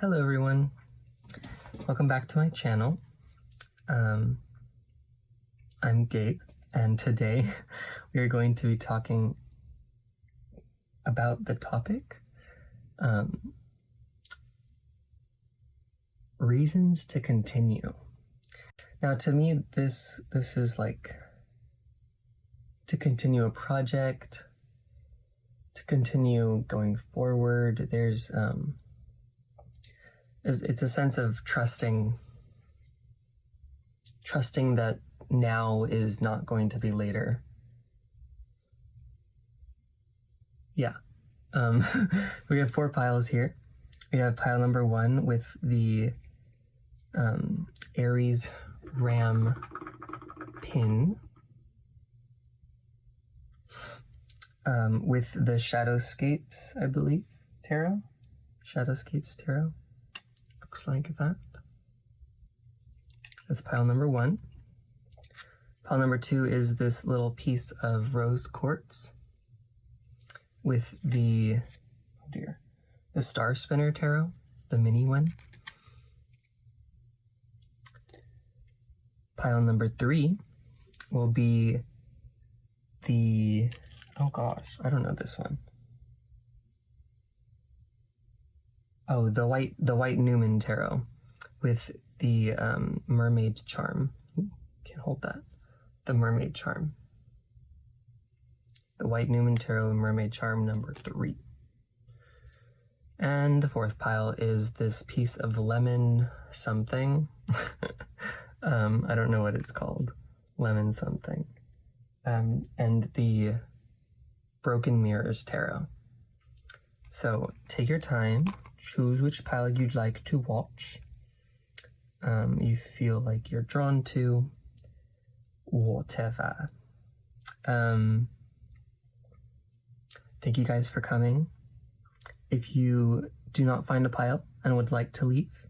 Hello everyone, welcome back to my channel. I'm Gabe, and today we are going to be talking about the topic reasons to continue. Now to me this is like to continue a project, to continue going forward. It's a sense of trusting that now is not going to be later. Yeah. We have 4 piles here. We have pile number 1 with the Aries Ram pin, with the Shadowscapes, I believe, tarot. Shadowscapes tarot. Looks like that. That's pile number 1. Pile number 2 is this little piece of rose quartz with the, the Star Spinner tarot, the mini one. Pile number 3 will be the, oh gosh, I don't know this one. Oh, the white Numen tarot with the Mermaid charm. Ooh, can't hold that. The Mermaid charm. The white Numen tarot Mermaid charm number 3. And the 4th pile is this piece of lemon something. I don't know what it's called. Lemon something. And the Broken Mirrors tarot. So take your time, choose which pile you'd like to watch. You feel like you're drawn to, whatever. Thank you guys for coming. If you do not find a pile and would like to leave,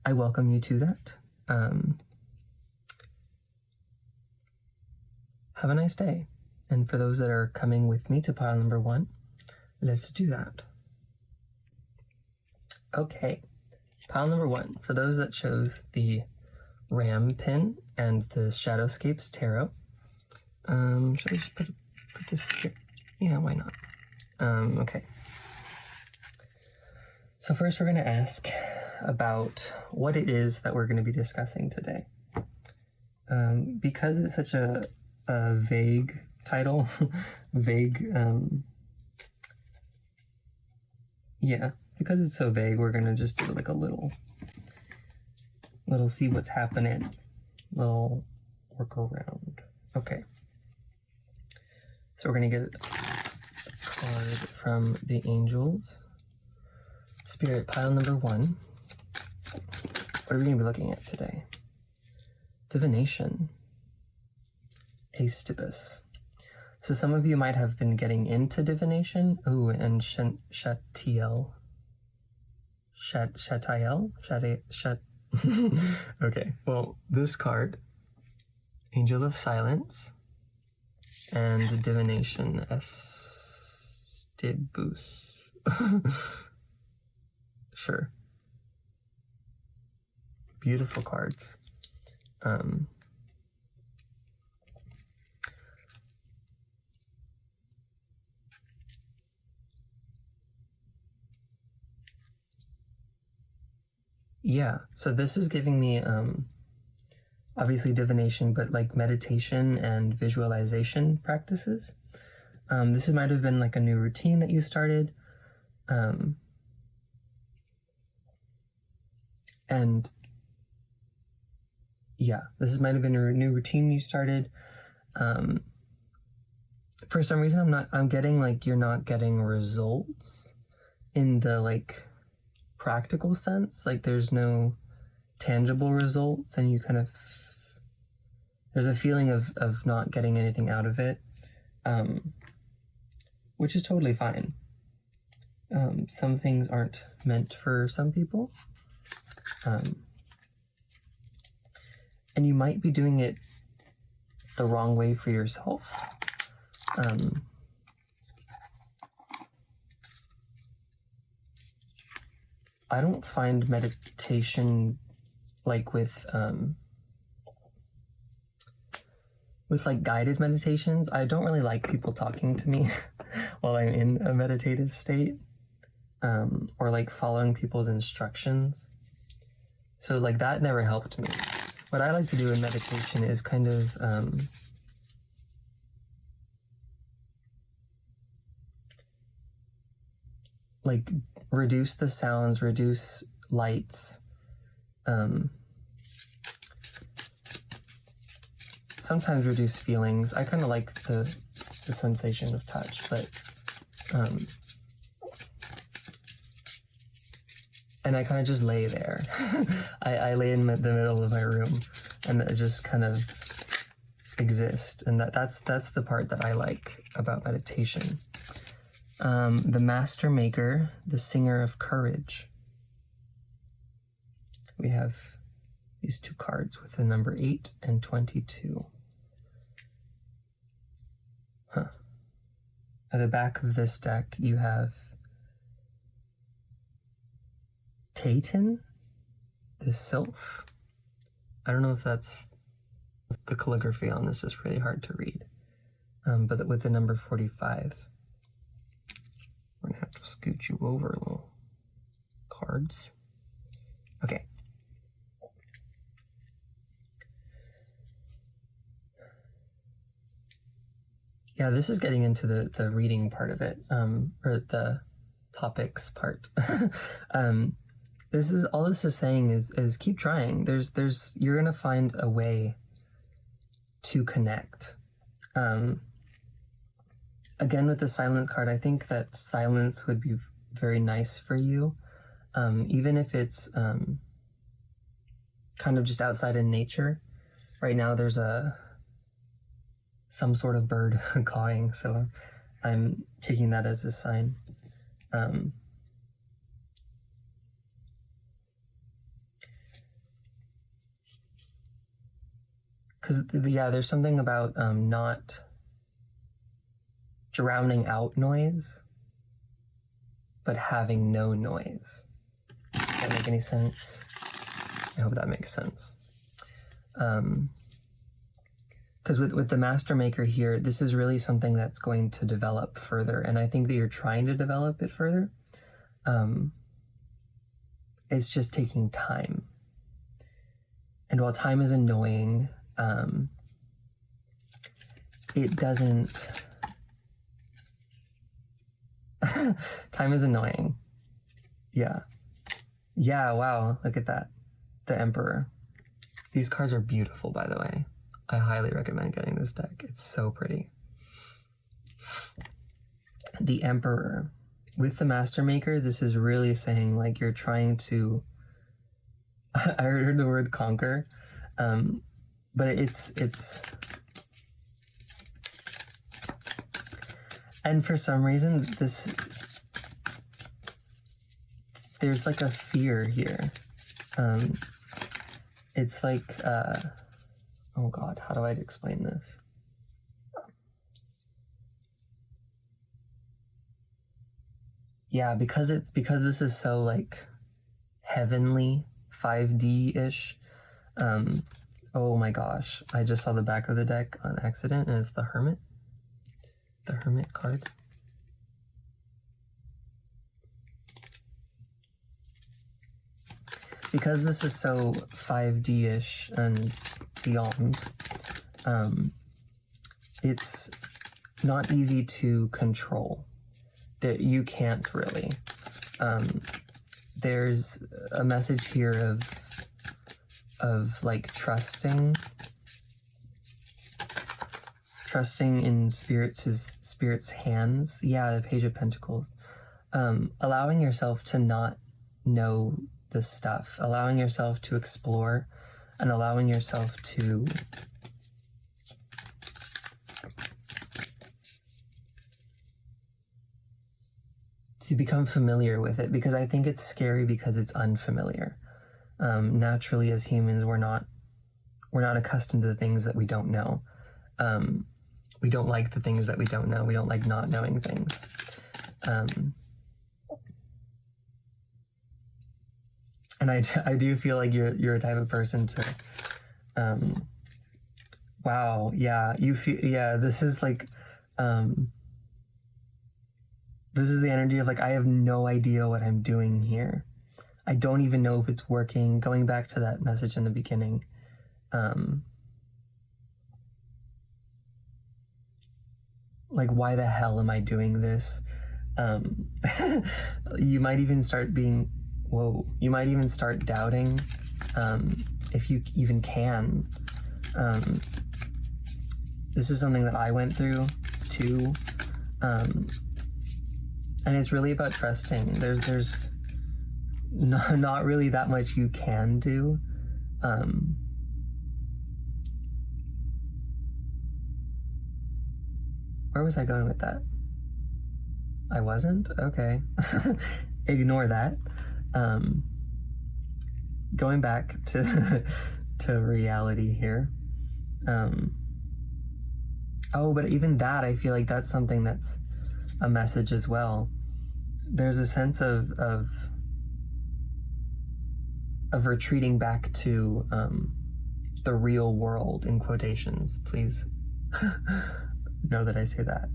I welcome you to that. Have a nice day. And for those that are coming with me to pile number 1, let's do that. Okay, pile number 1. For those that chose the Ram pin and the Shadowscapes tarot, should I just put this here? Yeah, why not? Okay. So first we're going to ask about what it is that we're going to be discussing today. Because it's such a vague title, yeah, because it's so vague, we're gonna just do like a little see what's happening, little work around. Okay, so we're gonna get a card from the angels. Spirit, pile number 1. What are we gonna be looking at today? Divination. Aestibus. So some of you might have been getting into divination. Ooh, and Shatiel. Okay, well, this card, Angel of Silence, and Divination, Aestibus. Sure. Beautiful cards. Yeah, so this is giving me, obviously divination, but like meditation and visualization practices. This might have been like a new routine that you started. And yeah, this might have been a new routine you started. For some reason, I'm getting like you're not getting results in the like practical sense, like there's no tangible results, and you kind of, there's a feeling of not getting anything out of it, which is totally fine. Some things aren't meant for some people, and you might be doing it the wrong way for yourself. I don't find meditation like with like guided meditations. I don't really like people talking to me while I'm in a meditative state, or like following people's instructions. So like that never helped me. What I like to do in meditation is kind of like reduce the sounds, reduce lights, sometimes reduce feelings. I kind of like the sensation of touch, but and I kind of just lay there. I lay in the middle of my room and I just kind of exist, and that's the part that I like about meditation. The Master Maker, the Singer of Courage. We have these two cards with the number 8 and 22. At the back of this deck, you have Tayton, the Sylph. I don't know if that's... The calligraphy on this is really hard to read. But with the number 45. We're gonna have to scoot you over a little. Cards. Okay. Yeah, this is getting into the reading part of it, or the topics part. This is saying is keep trying. You're gonna find a way to connect. Again, with the silence card, I think that silence would be very nice for you, even if it's kind of just outside in nature. Right now, there's some sort of bird cawing, so I'm taking that as a sign. Because, yeah, there's something about not drowning out noise, but having no noise. Does that make any sense? I hope that makes sense. Because with the Master Maker here, this is really something that's going to develop further, and I think that you're trying to develop it further. It's just taking time. And while time is annoying, it doesn't... Time is annoying. Yeah. Yeah, wow, look at that. The Emperor. These cards are beautiful, by the way. I highly recommend getting this deck. It's so pretty. The Emperor. With the Master Maker, this is really saying like you're trying to... I heard the word conquer, but it's... And for some reason, there's like a fear here. It's like, oh God, how do I explain this? Yeah, because this is so like heavenly, 5D-ish. Oh my gosh, I just saw the back of the deck on accident, and it's the Hermit. The Hermit card. Because this is so 5D-ish and beyond, it's not easy to control. That you can't really. There's a message here of like trusting in spirit's hands. Yeah, the Page of Pentacles. Allowing yourself to not know this stuff, allowing yourself to explore, and allowing yourself to become familiar with it, because I think it's scary because it's unfamiliar. Naturally, as humans, we're not accustomed to the things that we don't know. We don't like the things that we don't know. We don't like not knowing things. And I do feel like you're a type of person to, wow, yeah, you feel, yeah, this is like, this is the energy of like, I have no idea what I'm doing here. I don't even know if it's working. Going back to that message in the beginning, like, why the hell am I doing this? You might even start being, you might even start doubting, if you even can. This is something that I went through too. And it's really about trusting. There's not really that much you can do. Where was I going with that? I wasn't? Okay. Ignore that. Going back to to reality here. Oh, but even that, I feel like that's something that's a message as well. There's a sense of retreating back to the real world, in quotations. Please know that I say that.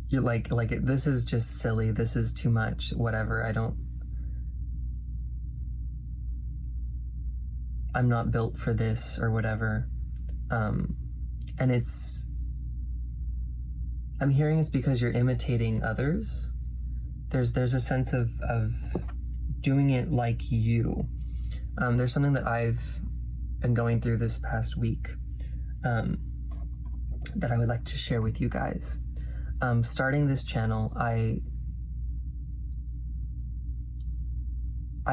You're like this is just silly. This is too much. Whatever. I'm not built for this or whatever. And I'm hearing it's because you're imitating others. There's a sense of doing it like you. There's something that I've been going through this past week, that I would like to share with you guys. Starting this channel, I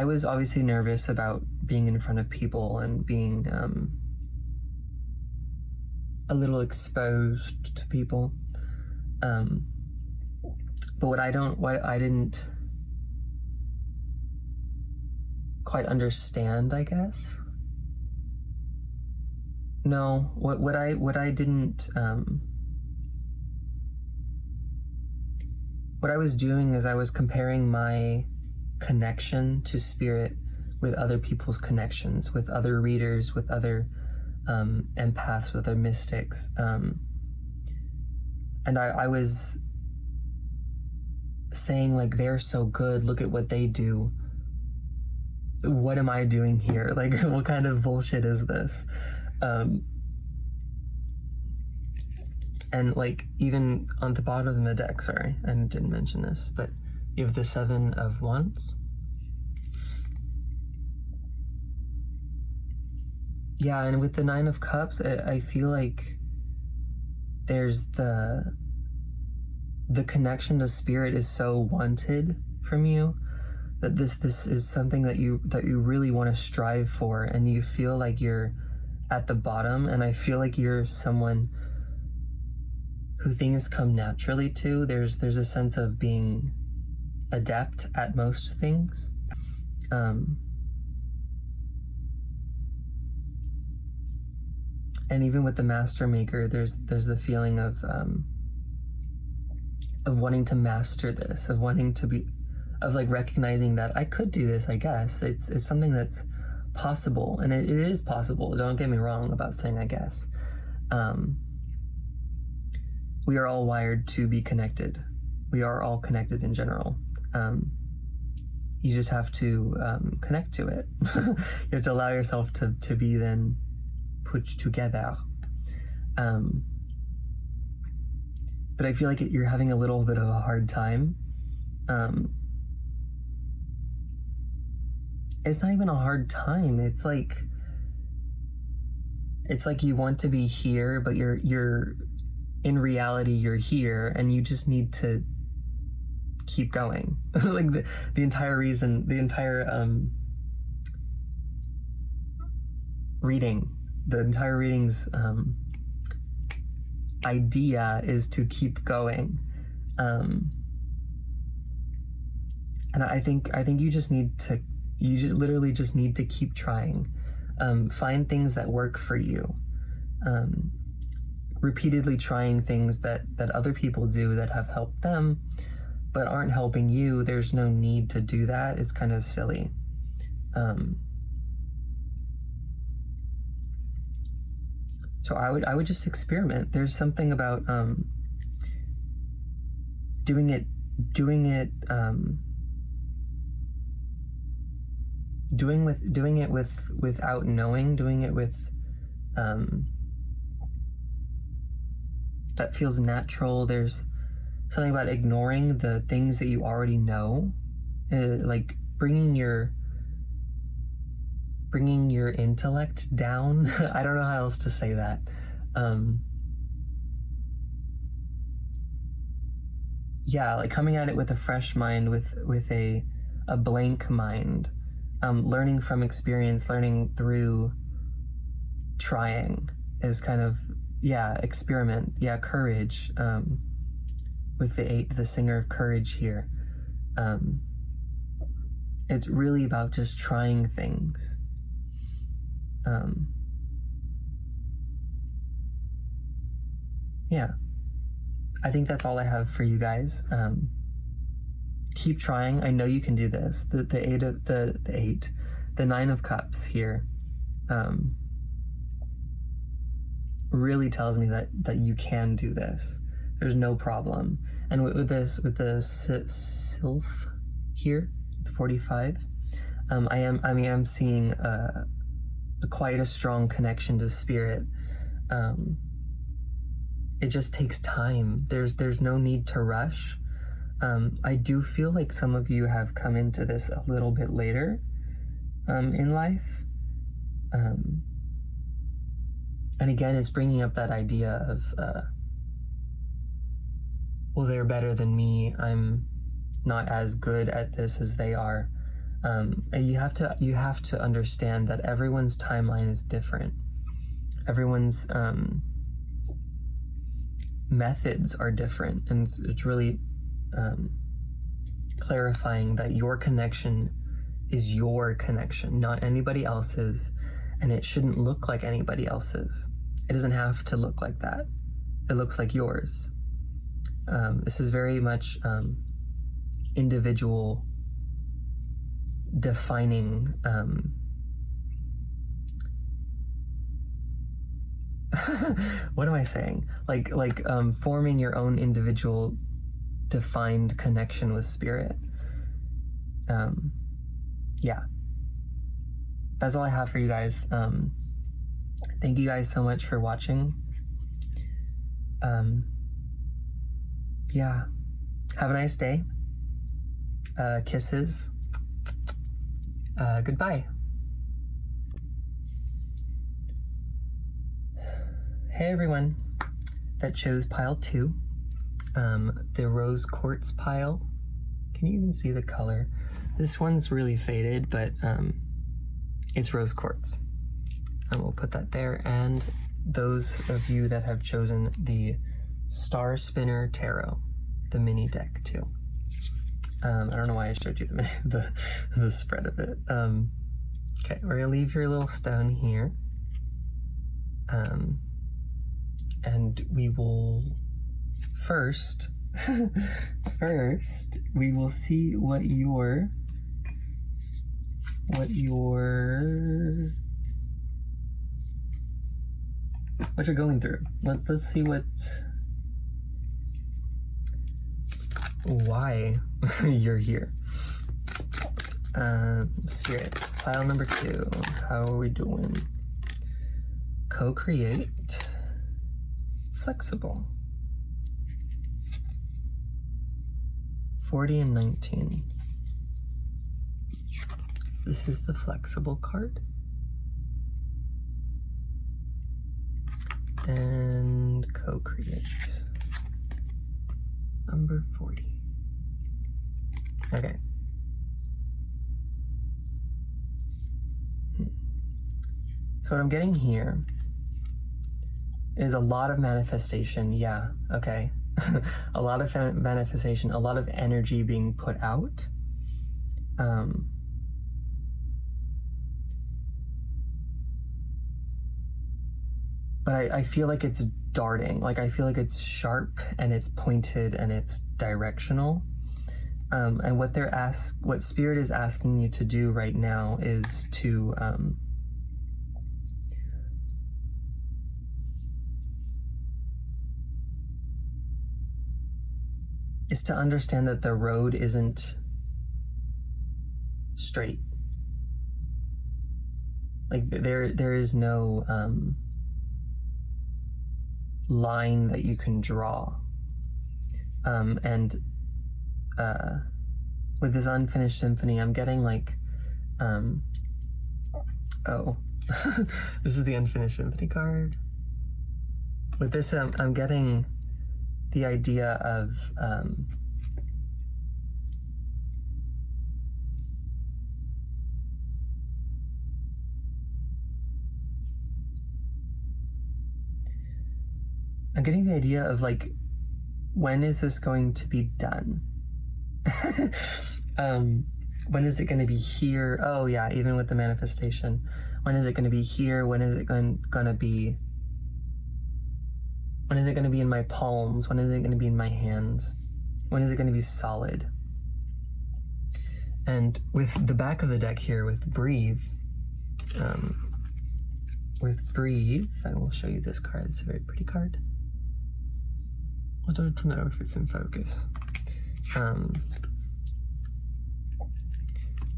was obviously nervous about being in front of people and being a little exposed to people. But what I didn't quite understand, I guess. No, what I didn't, what I was doing is I was comparing my connection to spirit with other people's connections, with other readers, with other empaths, with other mystics. And I was saying, like, they're so good, look at what they do. What am I doing here? Like, what kind of bullshit is this? And like, even on the bottom of the deck, sorry, I didn't mention this, but you have the 7 of Wands. Yeah, and with the 9 of Cups, I feel like there's the connection to spirit is so wanted from you, that this is something that you really want to strive for, and you feel like you're at the bottom. And I feel like you're someone who things come naturally to. There's a sense of being adept at most things. And even with the Master Maker, there's the feeling of wanting to master this, of wanting to be, of like recognizing that I could do this. I guess it's something that's possible, and it is possible. Don't get me wrong about saying I guess. We are all wired to be connected. We are all connected in general. You just have to connect to it. You have to allow yourself to be then put together. But I feel like you're having a little bit of a hard time. It's not even a hard time. It's like you want to be here, but you're in reality you're here, and you just need to keep going. Like the entire reason, the entire reading, the entire reading's idea is to keep going. And I think you just literally just need to keep trying. Find things that work for you. Repeatedly trying things that other people do that have helped them. but aren't helping you, there's no need to do that. It's kind of silly. So I would just experiment. There's something about doing it without knowing, doing it with that feels natural. There's something about ignoring the things that you already know, like bringing your intellect down. I don't know how else to say that. Yeah, like coming at it with a fresh mind, with a blank mind, learning from experience, learning through trying is kind of, yeah, experiment, yeah, courage, with the 8, the singer of courage here. It's really about just trying things. Yeah, I think that's all I have for you guys. Keep trying. I know you can do this. The 9 of Cups here, really tells me that you can do this. There's no problem. And with the Sylph here, 45, I am seeing quite a strong connection to spirit. It just takes time. There's no need to rush. I do feel like some of you have come into this a little bit later in life. And again, it's bringing up that idea of, well, they're better than me. I'm not as good at this as they are. And you have to understand that everyone's timeline is different. Everyone's methods are different, and it's really clarifying that your connection is your connection, not anybody else's, and it shouldn't look like anybody else's. It doesn't have to look like that. It looks like yours. This is very much individual defining. What am I saying? Like forming your own individual defined connection with spirit. Yeah. That's all I have for you guys. Thank you guys so much for watching. Yeah. Have a nice day. Kisses. Goodbye. Hey everyone that chose pile 2, the rose quartz pile. Can you even see the color? This one's really faded, but it's rose quartz. And we'll put that there. And those of you that have chosen the Star Spinner Tarot, the mini deck too. I don't know why I showed you the spread of it. Okay, we're gonna leave your little stone here. And we will first we will see what you're going through. Let's see why you're here. Spirit, pile number 2. How are we doing? Co-create. Flexible. 40 and 19. This is the flexible card. And co-create. Number 40. Okay. So what I'm getting here is a lot of manifestation. Yeah, okay. A lot of manifestation, a lot of energy being put out. But I feel like it's darting. Like I feel like it's sharp and it's pointed and it's directional. And what Spirit is asking you to do right now is to understand that the road isn't straight. Like there is no line that you can draw. And with this unfinished symphony, I'm getting like, oh, this is the unfinished symphony card. With this, I'm getting the idea of like, when is this going to be done? When is it going to be here? Oh yeah, even with the manifestation. When is it going to be here? When is it going to be in my palms? When is it going to be in my hands? When is it going to be solid? And with the back of the deck here, with Breathe, I will show you this card. It's a very pretty card. I don't know if it's in focus.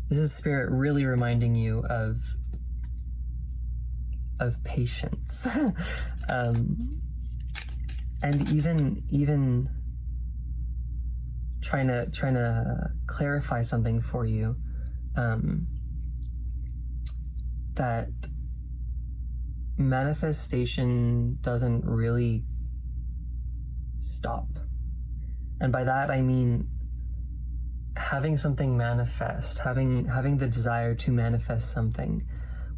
This is Spirit really reminding you of patience. And even trying to clarify something for you, that manifestation doesn't really stop. And by that I mean having something manifest, having the desire to manifest something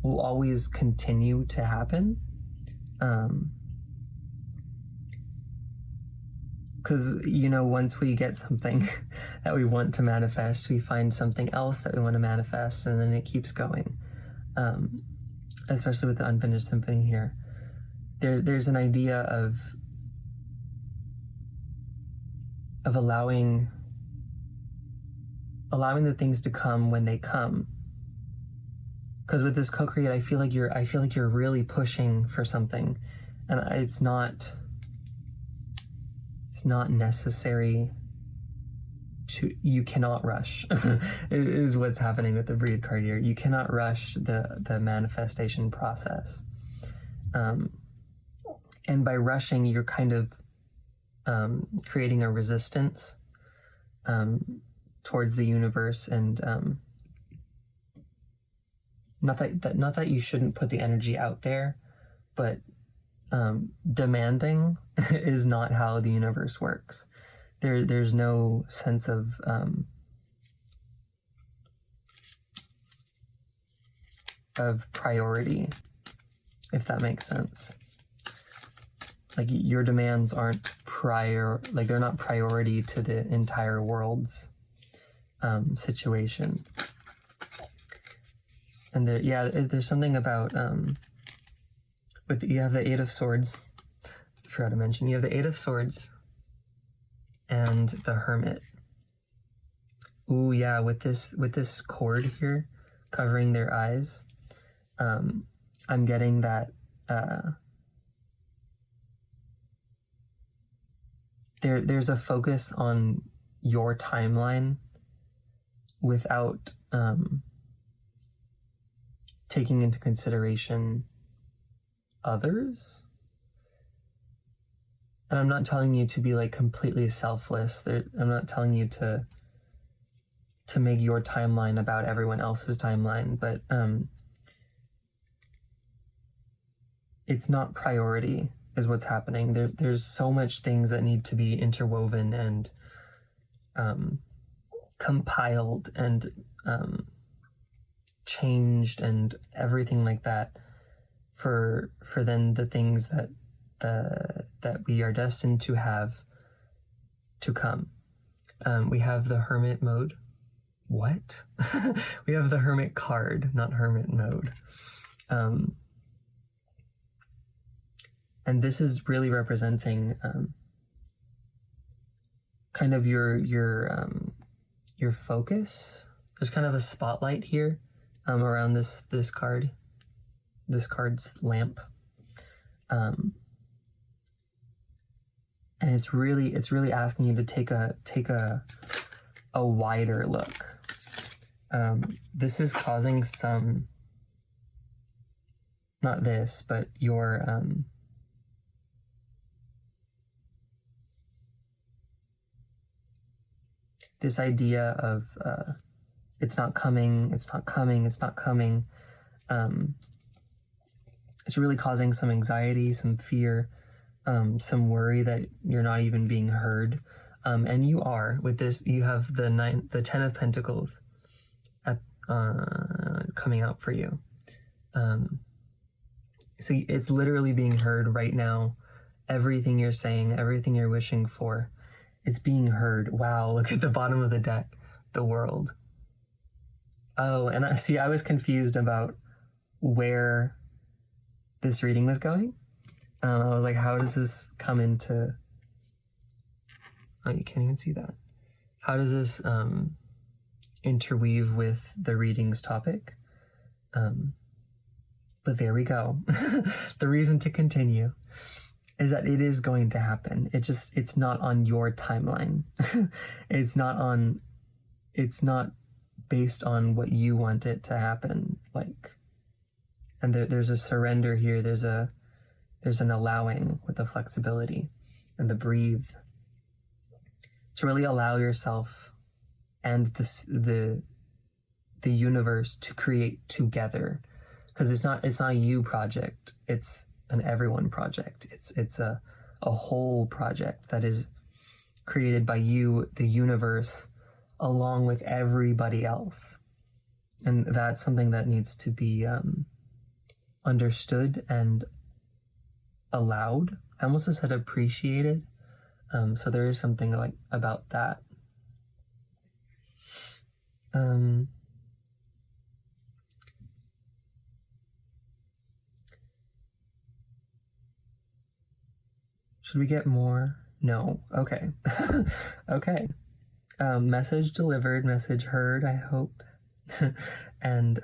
will always continue to happen. Because, once we get something that we want to manifest, we find something else that we want to manifest, and then it keeps going. Especially with the unfinished symphony here. There's an idea of allowing the things to come when they come. Because with this co-create, I feel like you're really pushing for something, and it's not necessary to. You cannot rush. Is what's happening with the Breathe card here. You cannot rush the manifestation process, and by rushing, you're kind of creating a resistance towards the universe, and not that you shouldn't put the energy out there, but demanding is not how the universe works. There's no sense of priority, if that makes sense. Like, your demands aren't they're not priority to the entire world's situation. And there's something about you have the Eight of Swords. I forgot to mention, you have the Eight of Swords and the Hermit. Ooh, yeah, with this cord here covering their eyes, I'm getting that there's a focus on your timeline without taking into consideration others. And I'm not telling you to be like completely selfless. I'm not telling you to make your timeline about everyone else's timeline, but it's not priority is what's happening. There's so much things that need to be interwoven and compiled and changed and everything like that for then the things that we are destined to have to come. We have the Hermit mode. What? We have the Hermit card, not Hermit mode. And this is really representing kind of your your focus. There's kind of a spotlight here around this card's lamp. And it's really asking you to take a wider look. This is causing some, not this, but your this idea of it's not coming. It's really causing some anxiety, some fear, some worry that you're not even being heard. And you are. With this, you have the 10 of Pentacles at coming out for you. So it's literally being heard right now. Everything you're saying, everything you're wishing for, it's being heard. Wow, look at the bottom of the deck, the World. Oh, and I was confused about where this reading was going. I was like, how does this come into... Oh, you can't even see that. How does this interweave with the reading's topic? But there we go. The reason to continue is that it is going to happen. It's not on your timeline. It's not based on what you want it to happen. And there's a surrender here. There's an allowing with the flexibility and the breathe to really allow yourself and the universe to create together, because it's not a you project. It's an everyone project. It's a whole project that is created by you, the universe, along with everybody else. And that's something that needs to be understood and allowed. I almost said appreciated. So there is something about that. Should we get more? No. Okay. Okay. Message delivered, message heard, I hope. And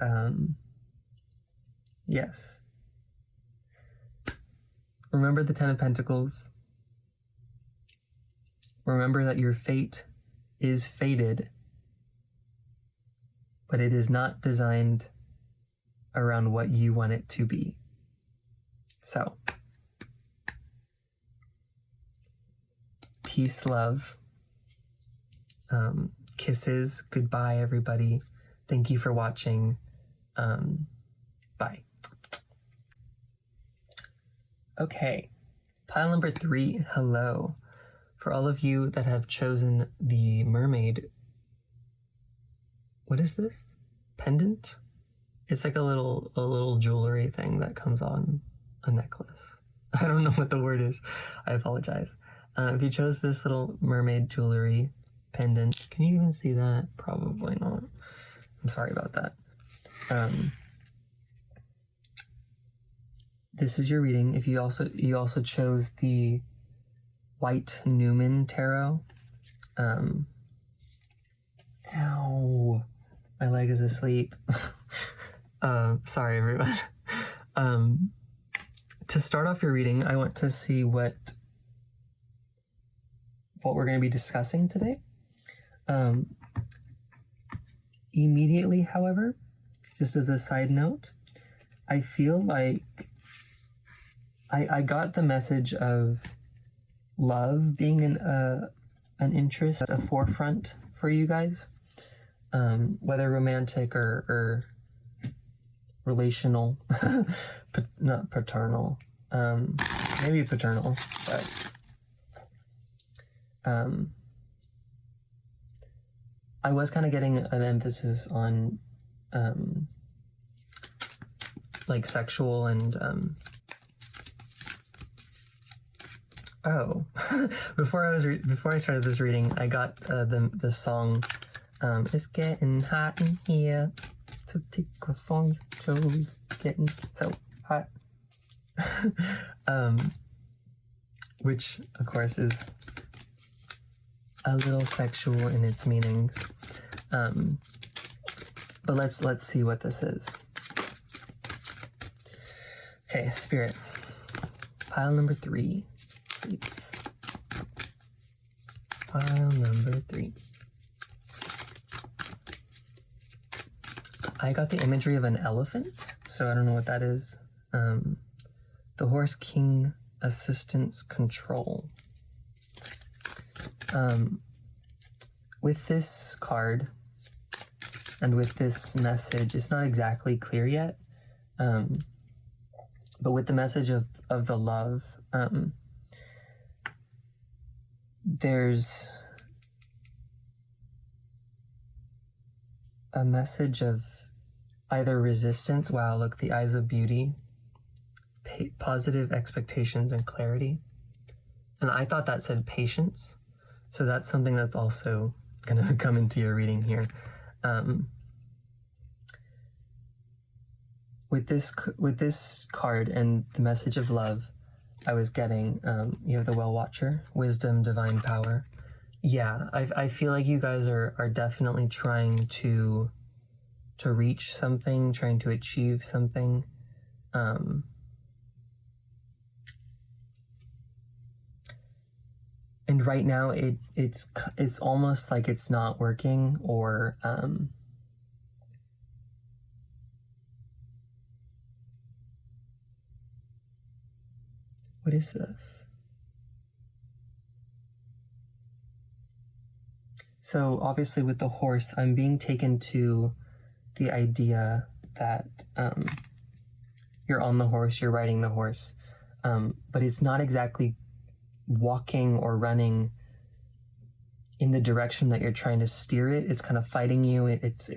yes. Remember the 10 of Pentacles. Remember that your fate is fated, but it is not designed around what you want it to be. So, peace, love, kisses, goodbye, everybody. Thank you for watching. Bye. Okay, pile number 3, hello. For all of you that have chosen the Mermaid, what is this? Pendant? It's like a little jewelry thing that comes on a necklace. I don't know what the word is. I apologize. If you chose this little mermaid jewelry pendant, can you even see that? Probably not. I'm sorry about that. This is your reading. If you also chose the White Numen tarot. Ow, my leg is asleep. Sorry, everyone. To start off your reading, I want to see what we're going to be discussing today. Immediately, however, just as a side note, I feel like I got the message of love being an interest, a forefront for you guys, whether romantic or relational, not paternal, maybe paternal, but I was kind of getting an emphasis on like sexual and oh, before I started this reading, I got the song "It's Getting Hot in Here," so take off all your clothes, getting so hot. Which of course is a little sexual in its meanings. But let's see what this is. Okay, Spirit. Pile number 3, please. Pile number 3. I got the imagery of an elephant, so I don't know what that is. The Horse King Assistance Control. With this card and with this message, it's not exactly clear yet, but with the message of the love, there's a message of either resistance, wow, look, the eyes of beauty, positive expectations and clarity. And I thought that said patience. So that's something that's also going to come into your reading here. With this card and the message of love, I was getting, you have the Well Watcher, wisdom, divine power. Yeah, I feel like you guys are definitely trying to reach something, trying to achieve something. And right now it's almost like it's not working, or what is this? So obviously with the horse, I'm being taken to the idea that you're on the horse, you're riding the horse, but it's not exactly walking or running in the direction that you're trying to steer it. It's kind of fighting you. It's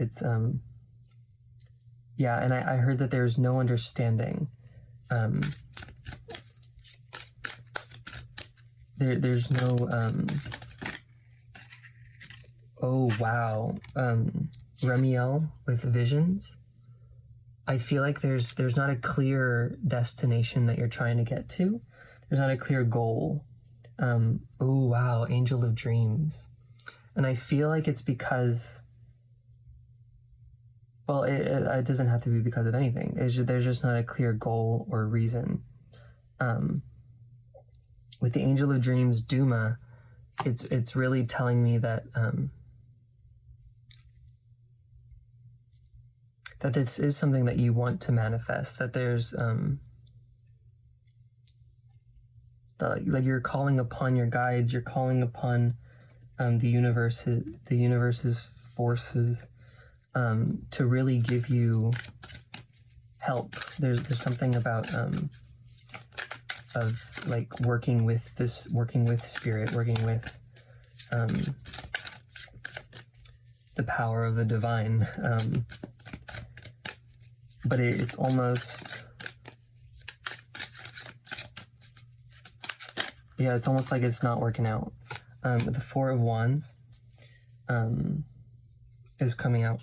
yeah, and I heard that there's no understanding. There's no oh wow, Remiel with visions. I feel like there's not a clear destination that you're trying to get to. There's not a clear goal. Oh wow, Angel of Dreams. And I feel like it's because, well, it doesn't have to be because of anything. There's just not a clear goal or reason. With the Angel of Dreams, Duma, it's really telling me that that this is something that you want to manifest, that there's like you're calling upon your guides, you're calling upon the universe's forces to really give you help. There's something about of like working with spirit, working with the power of the divine. But it's almost, yeah, it's almost like it's not working out. The Four of Wands is coming out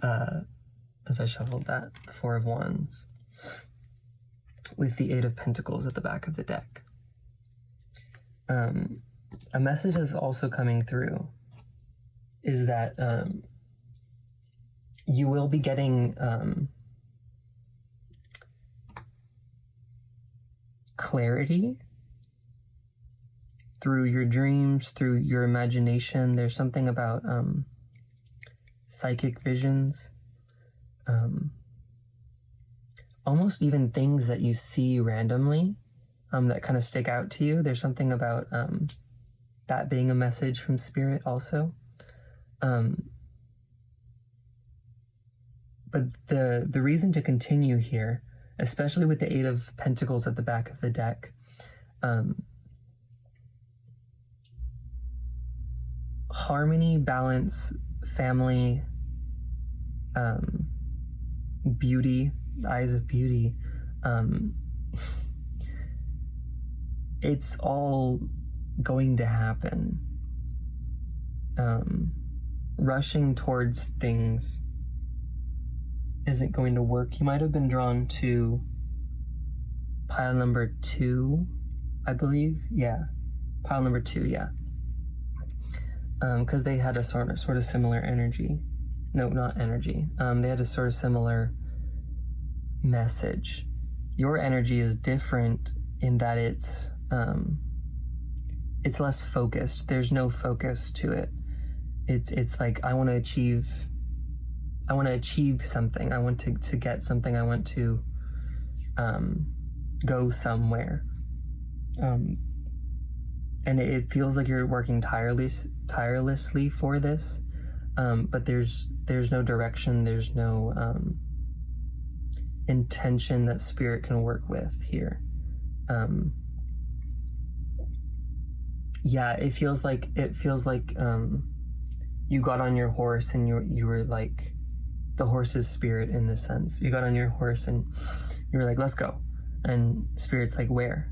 as I shuffled that. The Four of Wands with the Eight of Pentacles at the back of the deck. A message that's also coming through is that you will be getting clarity through your dreams, through your imagination. There's something about psychic visions, almost even things that you see randomly that kind of stick out to you. There's something about that being a message from spirit also. But the reason to continue here, especially with the Eight of Pentacles at the back of the deck, harmony, balance, family, beauty, eyes of beauty, it's all going to happen. Rushing towards things isn't going to work. You might have been drawn to pile number 2, I believe. Yeah, pile number 2, yeah. because they had a sort of similar energy. No, not energy. They had a sort of similar message. Your energy is different in that it's less focused. There's no focus to it. It's like, I want to achieve something. I want to get something. I want to go somewhere. And it feels like you're working tirelessly for this, but there's no direction. There's no intention that spirit can work with here. Yeah, it feels like you got on your horse and you were like the horse's spirit in this sense. You got on your horse and you were like, let's go. And spirit's like, where?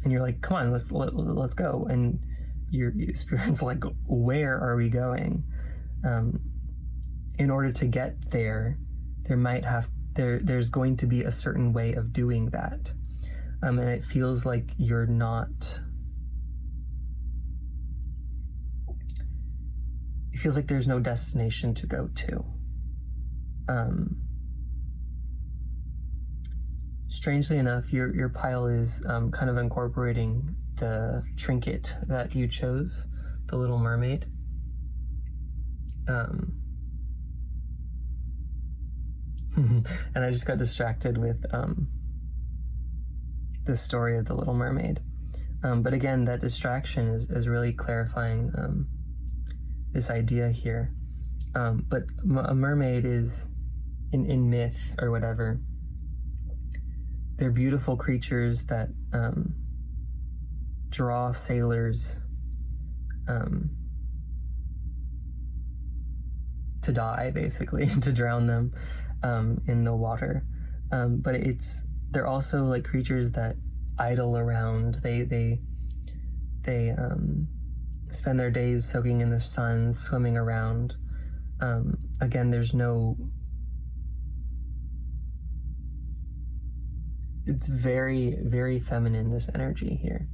And you're like, come on, let's go. And your spirit's like, where are we going? In order to get there, there's going to be a certain way of doing that. And it feels like you're not. It feels like there's no destination to go to. Strangely enough, your pile is kind of incorporating the trinket that you chose, the Little Mermaid. And I just got distracted with the story of the Little Mermaid. But again, that distraction is really clarifying this idea here. But a mermaid is, in myth or whatever, they're beautiful creatures that draw sailors to die, basically, to drown them in the water. But they're also like creatures that idle around. They spend their days soaking in the sun, swimming around. Again, there's no. It's very, very feminine, this energy here.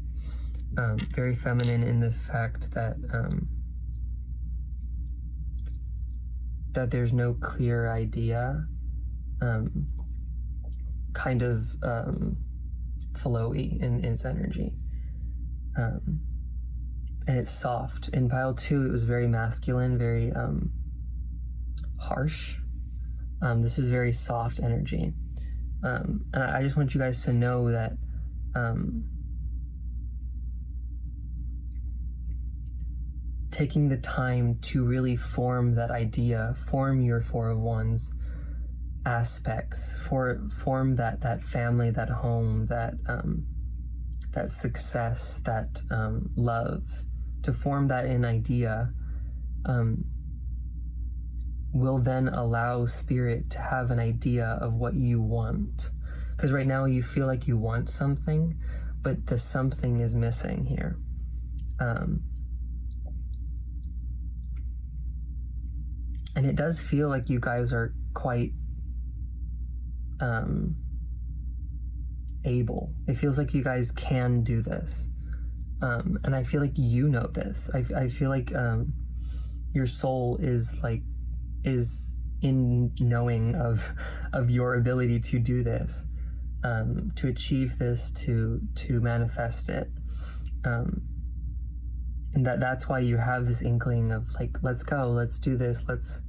Very feminine in the fact that that there's no clear idea, kind of flowy in its energy. And it's soft. In pile 2, it was very masculine, very harsh. This is very soft energy. And I just want you guys to know that taking the time to really form that idea, form your Four of Wands aspects, form that family, that home, that success, that love, to form that in idea, will then allow spirit to have an idea of what you want. Because right now you feel like you want something, but the something is missing here. And it does feel like you guys are quite able. It feels like you guys can do this. And I feel like you know this. I feel like your soul is in knowing of your ability to do this, to achieve this, to manifest it. And that's why you have this inkling of like, let's go, let's do this, let's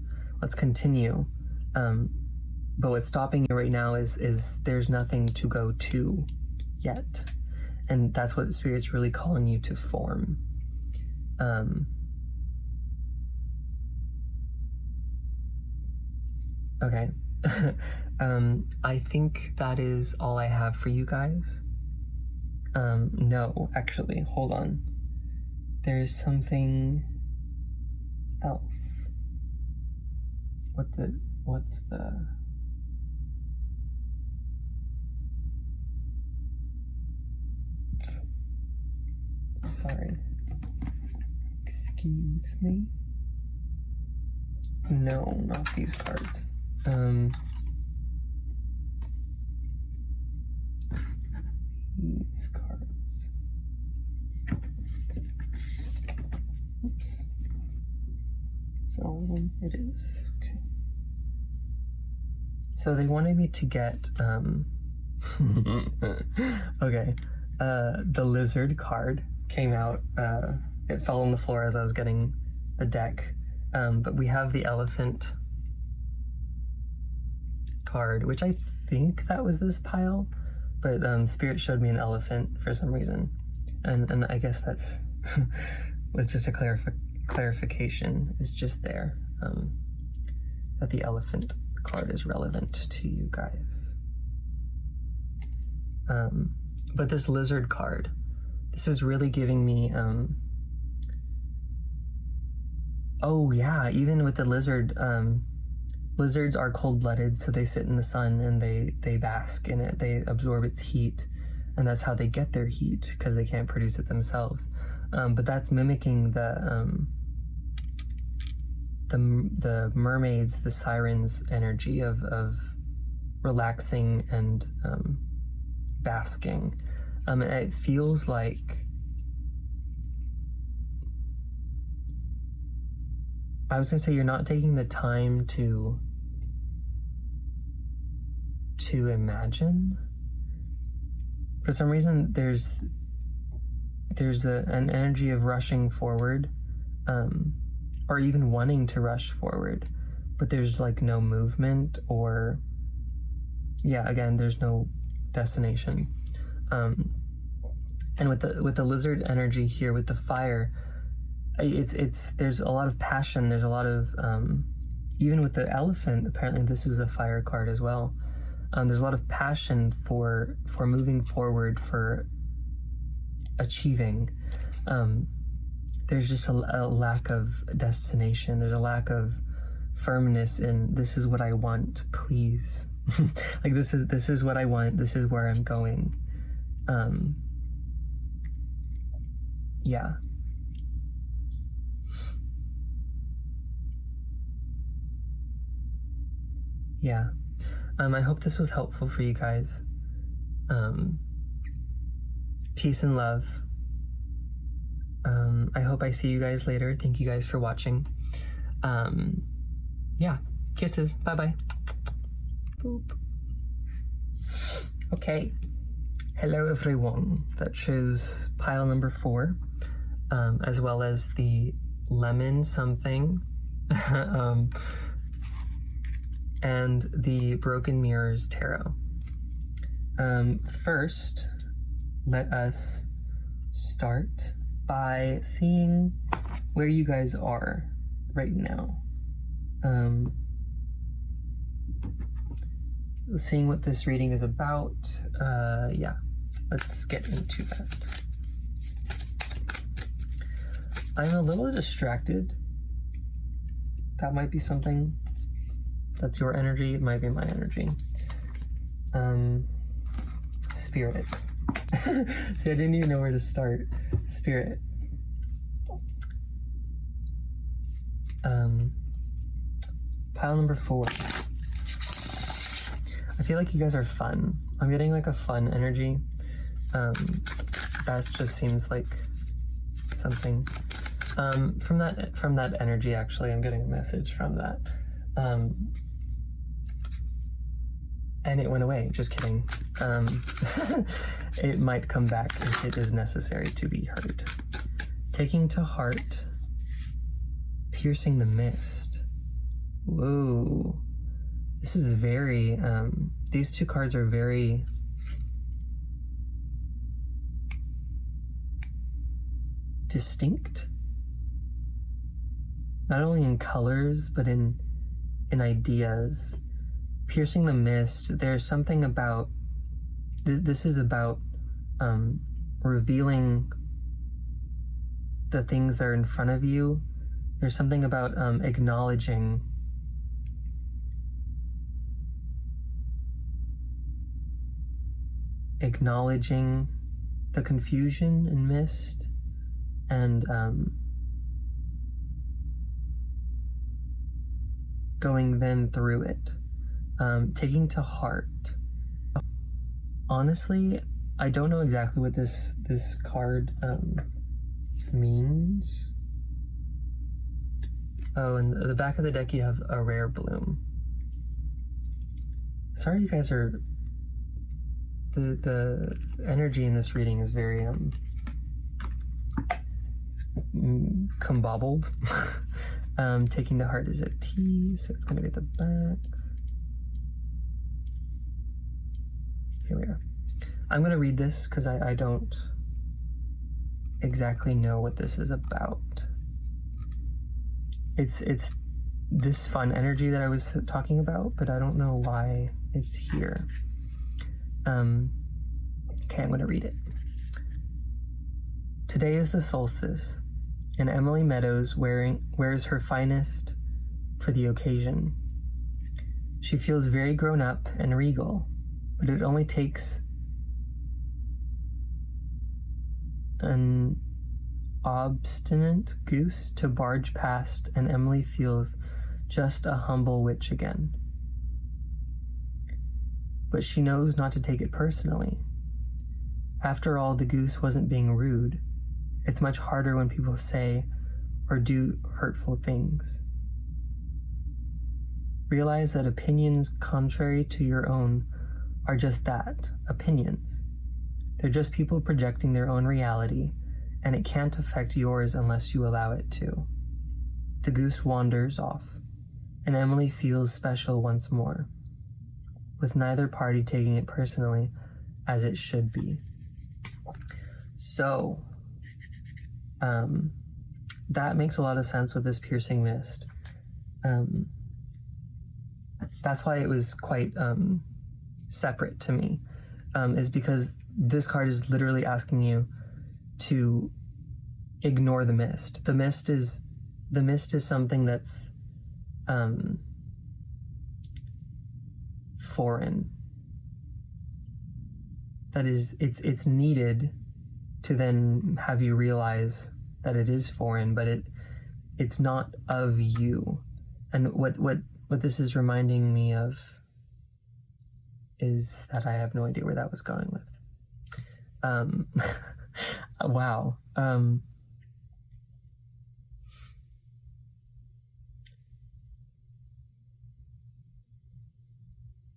continue. But what's stopping you right now is there's nothing to go to yet. And that's what the Spirit's really calling you to form. Okay. I think that is all I have for you guys. No, actually, hold on. There's something else. What's the... Sorry. Excuse me? No, not these cards. These cards. Oops. It is. Okay. So they wanted me to get, okay, the lizard card came out. It fell on the floor as I was getting the deck. But we have the elephant card, which I think that was this pile, but Spirit showed me an elephant for some reason. And I guess that's was just a clarification is just there, that the elephant card is relevant to you guys. But this lizard card, this is really giving me, oh yeah, even with the lizard, lizards are cold-blooded, so they sit in the sun and they bask in it, they absorb its heat, and that's how they get their heat, because they can't produce it themselves. But that's mimicking the mermaids, the sirens energy of relaxing and basking. And it feels like I was gonna say you're not taking the time to imagine. For some reason, there's an energy of rushing forward, or even wanting to rush forward, but there's like no movement, or again, there's no destination. And with the lizard energy here, with the fire, it's there's a lot of passion. There's a lot of even with the elephant. Apparently, this is a fire card as well. There's a lot of passion for moving forward, for achieving. There's just a lack of destination. There's a lack of firmness in this is what I want, please. Like this is what I want. This is where I'm going. Yeah. Yeah. I hope this was helpful for you guys. Peace and love. I hope I see you guys later. Thank you guys for watching. Yeah. Kisses. Bye-bye. Boop. Okay. Hello, everyone. That shows pile number 4, as well as the lemon something. And the Broken Mirrors Tarot. First, let us start by seeing where you guys are right now. Seeing what this reading is about. Yeah, let's get into that. I'm a little distracted. That might be something. That's your energy, it might be my energy. Spirit. See, I didn't even know where to start. Spirit. Pile number 4. I feel like you guys are fun. I'm getting like a fun energy. That just seems like something. From that energy, actually, I'm getting a message from that. And it went away, just kidding. It might come back if it is necessary to be heard. Taking to heart, piercing the mist. Whoa. This is very, these two cards are very distinct. Not only in colors, but in ideas. Piercing the mist, there's something about, this is about revealing the things that are in front of you. There's something about acknowledging the confusion and mist, and going then through it. Taking to heart. Honestly, I don't know exactly what this card means. Oh, and the back of the deck you have a rare bloom. Sorry, you guys are. The energy in this reading is very combobbled. Taking to heart is a T, so it's going to be at the back. Here we are. I'm going to read this because I don't exactly know what this is about. It's this fun energy that I was talking about, but I don't know why it's here. Okay, I'm going to read it. Today is the solstice, and Emily Meadows wears her finest for the occasion. She feels very grown up and regal, but it only takes an obstinate goose to barge past, and Emily feels just a humble witch again. But she knows not to take it personally. After all, the goose wasn't being rude. It's much harder when people say or do hurtful things. Realize that opinions contrary to your own are just that, opinions. They're just people projecting their own reality, and it can't affect yours unless you allow it to. The goose wanders off, and Emily feels special once more, with neither party taking it personally as it should be. So, that makes a lot of sense with this piercing mist. That's why it was quite separate to me, is because this card is literally asking you to ignore the mist. The mist is something that's foreign. That is, it's needed to then have you realize that it is foreign, but it's not of you. And what this is reminding me of is that I have no idea where that was going with. Wow.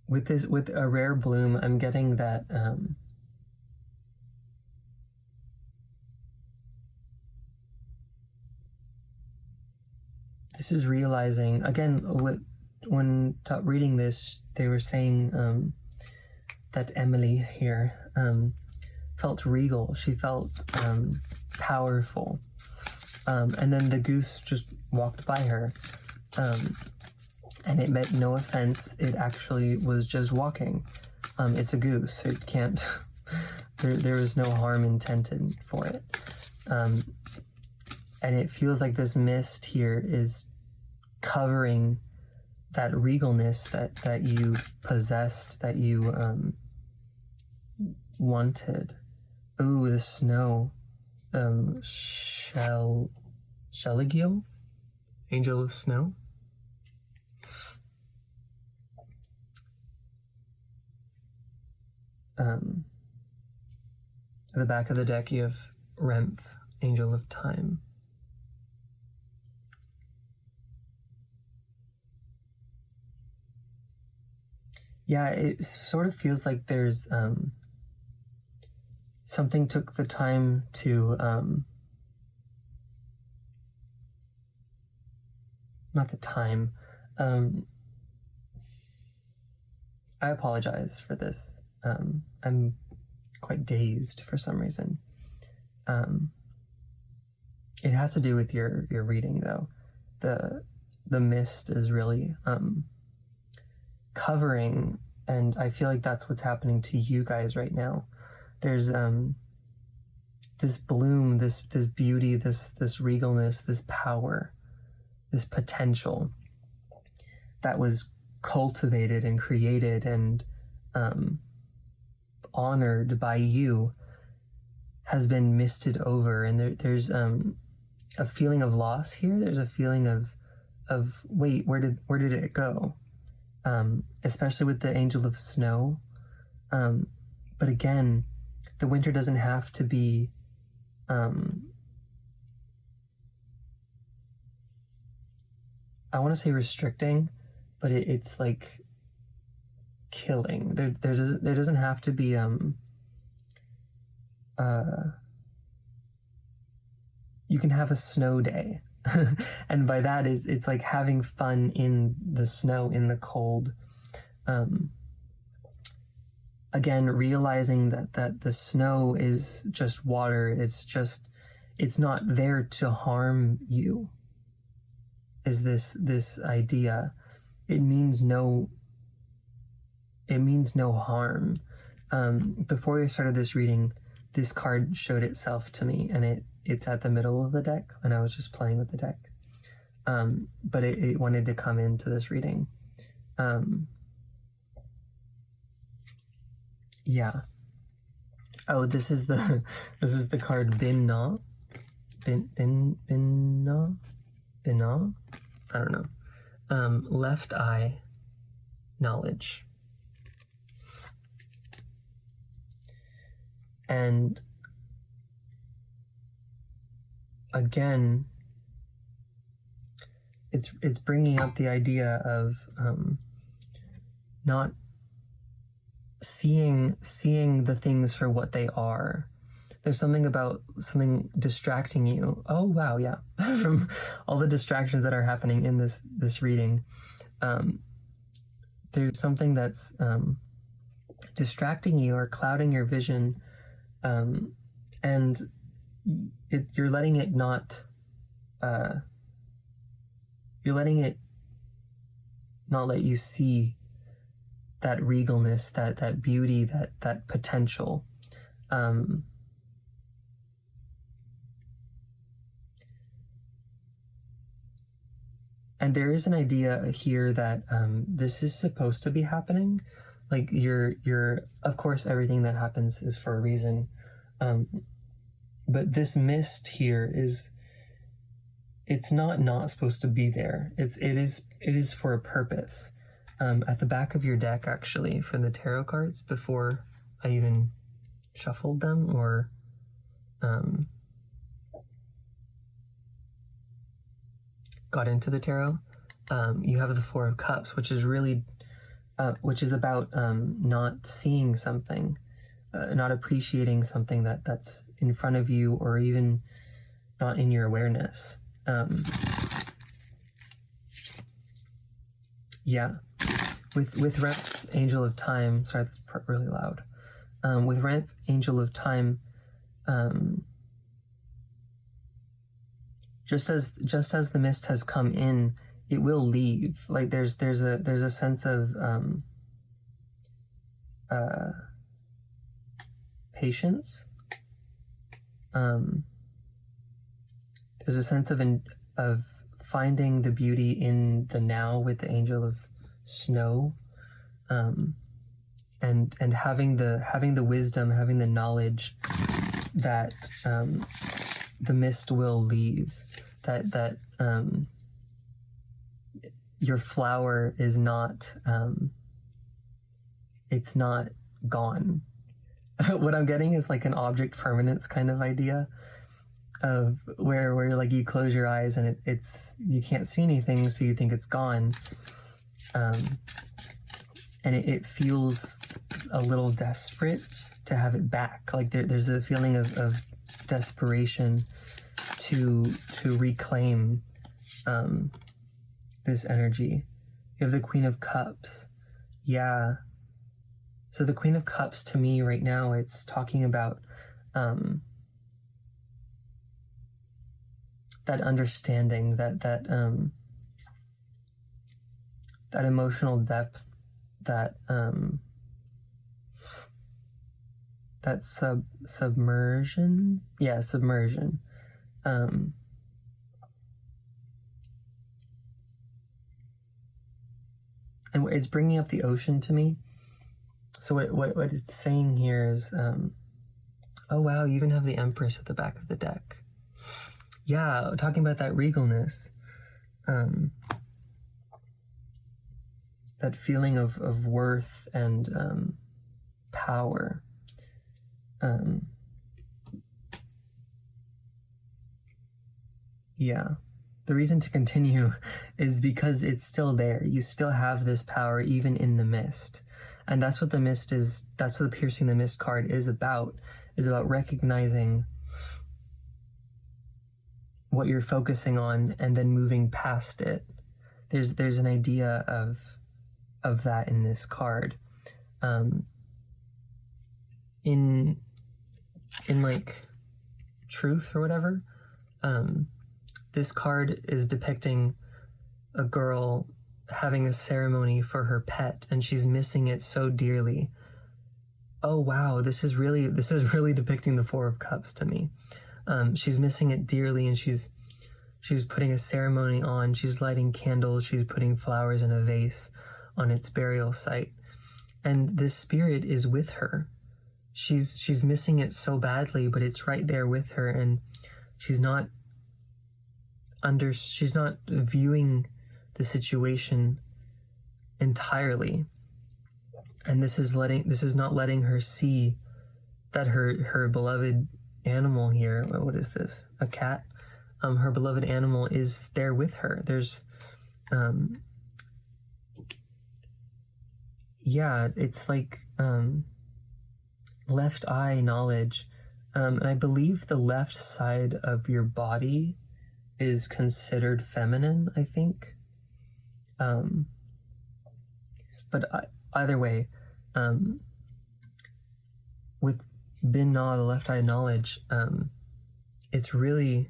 With a rare bloom, I'm getting that this is realizing again. When reading this, they were saying that Emily here felt regal. She felt powerful, and then the goose just walked by her. And it meant no offense. It actually was just walking. It's a goose. It can't. There is no harm intended for it. And it feels like this mist here is covering that regalness that you possessed, that you wanted. Ooh, the snow. Sheligiel? Angel of Snow? At the back of the deck, you have Remph, Angel of Time. Yeah, it sort of feels like there's something took the time to not the time. I apologize for this. I'm quite dazed for some reason. It has to do with your reading, though. The mist is really covering, and I feel like that's what's happening to you guys right now. There's this bloom, this beauty, this regalness, this power, this potential that was cultivated and created and honored by you has been misted over, and there's a feeling of loss here. There's a feeling of wait, where did it go? Especially with the Angel of Snow. But again, the winter doesn't have to be I want to say restricting, but it's like killing. There doesn't have to be you can have a snow day. And by that it's like having fun in the snow, in the cold. Again, realizing that the snow is just water. It's not there to harm you. Is this idea? It means no harm. Before I started this reading, this card showed itself to me, and it's at the middle of the deck when I was just playing with the deck. But it wanted to come into this reading. Yeah. Oh, this is the card Bin Na. I don't know. Left eye, knowledge. And again, it's bringing up the idea of not seeing the things for what they are. There's something about something distracting you. Oh wow, yeah. From all the distractions that are happening in this reading, there's something that's distracting you or clouding your vision, and you're letting it not let you see that regalness, that beauty, that potential. And there is an idea here that this is supposed to be happening. Like you're of course everything that happens is for a reason. But this mist here it's not supposed to be there. It is for a purpose. At the back of your deck, actually, for the tarot cards, before I even shuffled them or got into the tarot, you have the Four of Cups, which is really which is about not seeing something, not appreciating something that's in front of you, or even not in your awareness. Yeah, with Rent Angel of Time. Sorry, that's really loud. With Rent Angel of Time, just as the mist has come in, it will leave. Like there's a sense of patience. There's a sense of finding the beauty in the now with the Angel of Snow, and having the wisdom, having the knowledge that the mist will leave, that your flower is not it's not gone. What I'm getting is like an object permanence kind of idea of where like you close your eyes and it's you can't see anything, so you think it's gone, and it feels a little desperate to have it back. Like there's a feeling of desperation to reclaim this energy. You have the Queen of Cups. Yeah. So the Queen of Cups, to me right now, it's talking about that understanding, that emotional depth, that submersion. Yeah, submersion. And it's bringing up the ocean to me. So what it's saying here is, oh wow, you even have the Empress at the back of the deck. Yeah, talking about that regalness, that feeling of worth and power. Yeah. the reason to continue is because it's still there. You still have this power even in the mist. And that's what the mist is, that's what the Piercing the Mist card is about recognizing what you're focusing on and then moving past it. There's an idea of that in this card. In like truth or whatever, this card is depicting a girl having a ceremony for her pet, and she's missing it so dearly. Oh wow, this is really depicting the Four of Cups to me. She's missing it dearly, and she's putting a ceremony on. She's lighting candles. She's putting flowers in a vase on its burial site, and this spirit is with her. She's missing it so badly, but it's right there with her, and she's not viewing the situation entirely. And this is not letting her see that her beloved animal here, what is this? A cat? Her beloved animal is there with her. There's it's like left eye knowledge. And I believe the left side of your body is considered feminine, I think. But either way, with Bin Na, the left eye knowledge, it's really,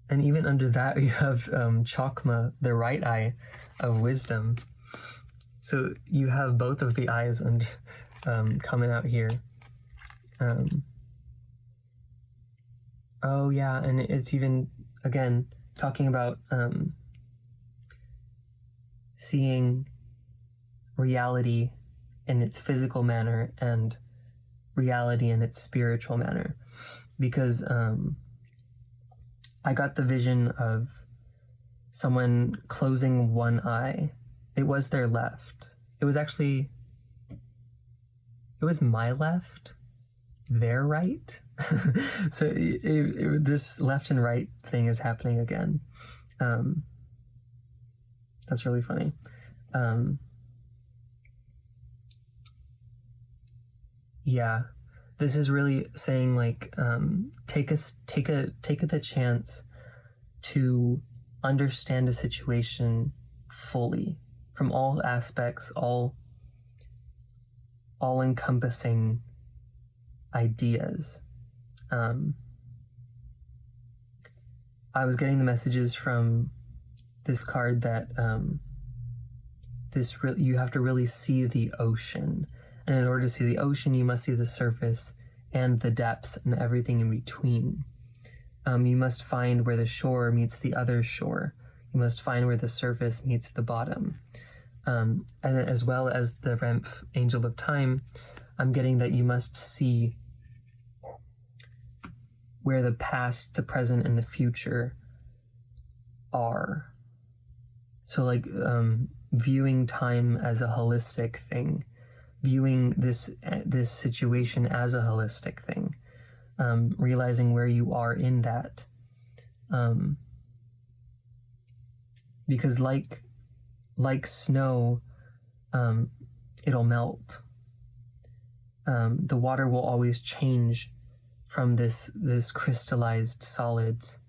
and even under that you have Chakma, the right eye of wisdom. So you have both of the eyes and coming out here. Oh yeah, and it's even, again, talking about seeing reality in its physical manner and reality in its spiritual manner. Because I got the vision of someone closing one eye. It was their left. It was my left, their right. So this left and right thing is happening again. That's really funny. Yeah, this is really saying like, take the chance to understand a situation fully from all aspects, all encompassing ideas. I was getting the messages from this card that you have to really see the ocean, and in order to see the ocean, you must see the surface and the depths and everything in between. You must find where the shore meets the other shore. You must find where the surface meets the bottom. And as well as the Remph, Angel of Time, I'm getting that you must see where the past, the present, and the future are. So like viewing time as a holistic thing, viewing this situation as a holistic thing, realizing where you are in that. Because like snow, it'll melt. The water will always change from this crystallized solids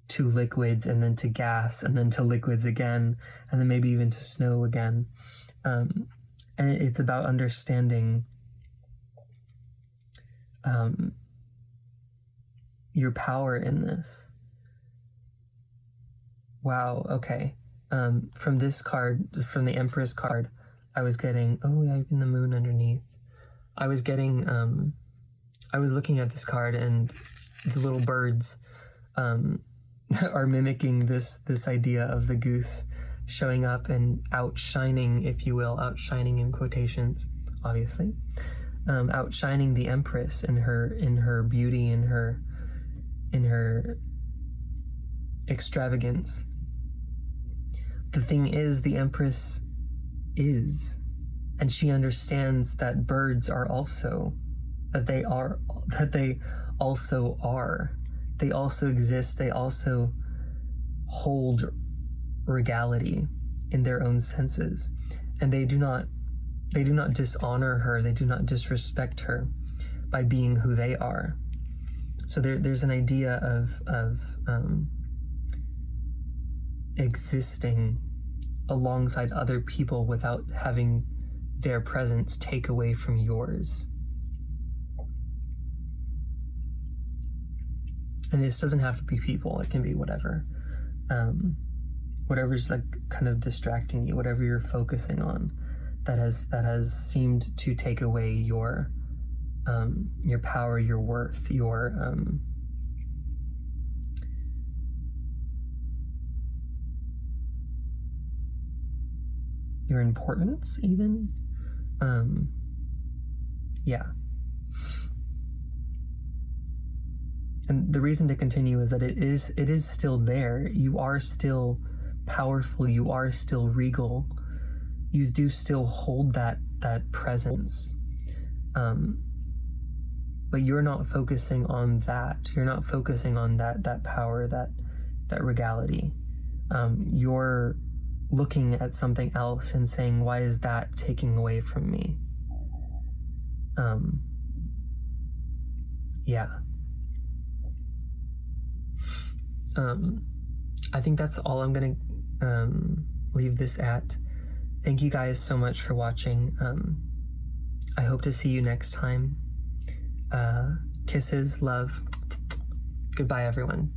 to liquids, and then to gas, and then to liquids again, and then maybe even to snow again. And it's about understanding your power in this. Wow, okay. From this card, from the Empress card, I was getting, oh yeah, even the moon underneath. I was getting, I was looking at this card, and the little birds are mimicking this idea of the goose showing up and outshining, if you will, outshining in quotations, obviously, outshining the Empress in her beauty, in her extravagance. The thing is, the Empress is, and she understands that birds are also, that they also are. They also exist. They also hold regality in their own senses, and they do not dishonor her, they do not disrespect her by being who they are. So there's an idea of existing alongside other people without having their presence take away from yours. And this doesn't have to be people, it can be whatever. Whatever's like kind of distracting you, whatever you're focusing on that has seemed to take away your power, your worth, your importance even. Yeah. And the reason to continue is that it is still there. You are still powerful, you are still regal. You do still hold that presence. But you're not focusing on that. You're not focusing on that power, that regality. You're looking at something else and saying, why is that taking away from me? Yeah. I think that's all I'm gonna leave this at. Thank you guys so much for watching. I hope to see you next time. Kisses, love. Goodbye, everyone.